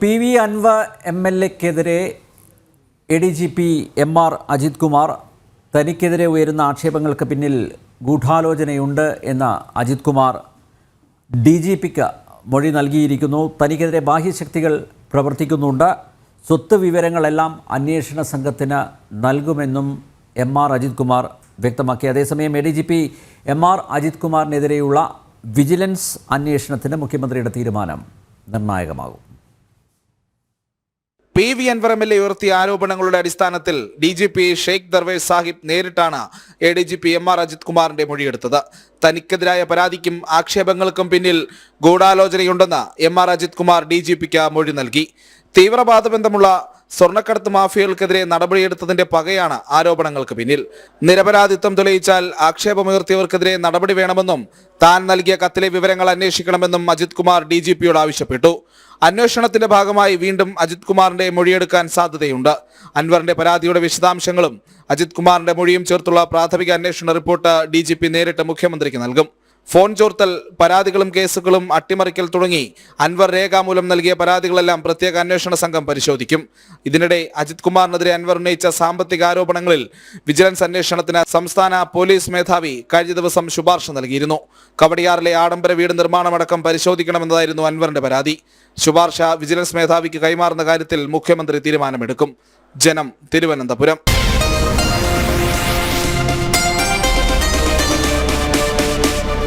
PV Anwar MLA-ക്കെതിരെ ADGP MR Ajith Kumar തനിക്കെതിരെ ഉയരുന്ന ആക്ഷേപങ്ങൾക്ക് പിന്നിൽ ഗൂഢാലോചനയുണ്ട് എന്ന അജിത് കുമാർ DGP-ക്ക് മൊഴി നൽകിയിരിക്കുന്നു. തനിക്കെതിരെ ബാഹ്യശക്തികൾ പ്രവർത്തിക്കുന്നുണ്ട്. സ്വത്ത് വിവരങ്ങളെല്ലാം അന്വേഷണ സംഘത്തിന് നൽകുമെന്നും MR അജിത് കുമാർ വ്യക്തമാക്കി. അതേസമയം ADGP MR അജിത് കുമാറിനെതിരെയുള്ള വിജിലൻസ് അന്വേഷണത്തിന് മുഖ്യമന്ത്രിയുടെ തീരുമാനം നിർണായകമാകും. PV അൻവർ MLA ഉയർത്തിയ ആരോപണങ്ങളുടെ അടിസ്ഥാനത്തിൽ DGP ഷെയ്ഖ് ദർവേഷ് സാഹിബ് നേരിട്ടാണ് ADGP MR അജിത് കുമാറിന്റെ മൊഴിയെടുത്തത്. തനിക്കെതിരായ പരാതിക്കും ആക്ഷേപങ്ങൾക്കും പിന്നിൽ ഗൂഢാലോചനയുണ്ടെന്ന് MR അജിത് കുമാർ DGP-ക്ക് മൊഴി നൽകി. തീവ്രവാദ ബന്ധമുള്ള സ്വർണ്ണക്കടത്ത് മാഫിയകൾക്കെതിരെ നടപടിയെടുത്തതിന്റെ പകയാണ് ആരോപണങ്ങൾക്ക് പിന്നിൽ. നിരപരാധിത്വം തെളിയിച്ചാൽ ആക്ഷേപമുയർത്തിയവർക്കെതിരെ നടപടി വേണമെന്നും താൻ നൽകിയ കത്തിലെ വിവരങ്ങൾ അന്വേഷിക്കണമെന്നും അജിത് കുമാർ DGP-യോട് ആവശ്യപ്പെട്ടു. അന്വേഷണത്തിന്റെ ഭാഗമായി വീണ്ടും അജിത് കുമാറിന്റെ മൊഴിയെടുക്കാൻ സാധ്യതയുണ്ട്. അൻവറിന്റെ പരാതിയുടെ വിശദാംശങ്ങളും അജിത് കുമാറിന്റെ മൊഴിയും ചേർത്തുള്ള പ്രാഥമിക അന്വേഷണ റിപ്പോർട്ട് DGP നേരിട്ട് മുഖ്യമന്ത്രിക്ക് നൽകും. ഫോൺ ചോർത്തൽ, പരാതികളും കേസുകളും അട്ടിമറിക്കൽ തുടങ്ങി അൻവർ രേഖാമൂലം നൽകിയ പരാതികളെല്ലാം പ്രത്യേക അന്വേഷണ സംഘം പരിശോധിക്കും. ഇതിനിടെ അജിത് കുമാറിനെതിരെ അൻവർ ഉന്നയിച്ച സാമ്പത്തിക ആരോപണങ്ങളിൽ വിജിലൻസ് അന്വേഷണത്തിന് സംസ്ഥാന പോലീസ് മേധാവി കഴിഞ്ഞ ദിവസം ശുപാർശ നൽകിയിരുന്നു. കവടിയാറിലെ ആഡംബര വീട് നിർമ്മാണമടക്കം പരിശോധിക്കണമെന്നതായിരുന്നു അൻവറിന്റെ പരാതി. ശുപാർശ വിജിലൻസ് മേധാവിക്ക് കൈമാറുന്ന കാര്യത്തിൽ മുഖ്യമന്ത്രി തീരുമാനമെടുക്കും. ജനം, തിരുവനന്തപുരം.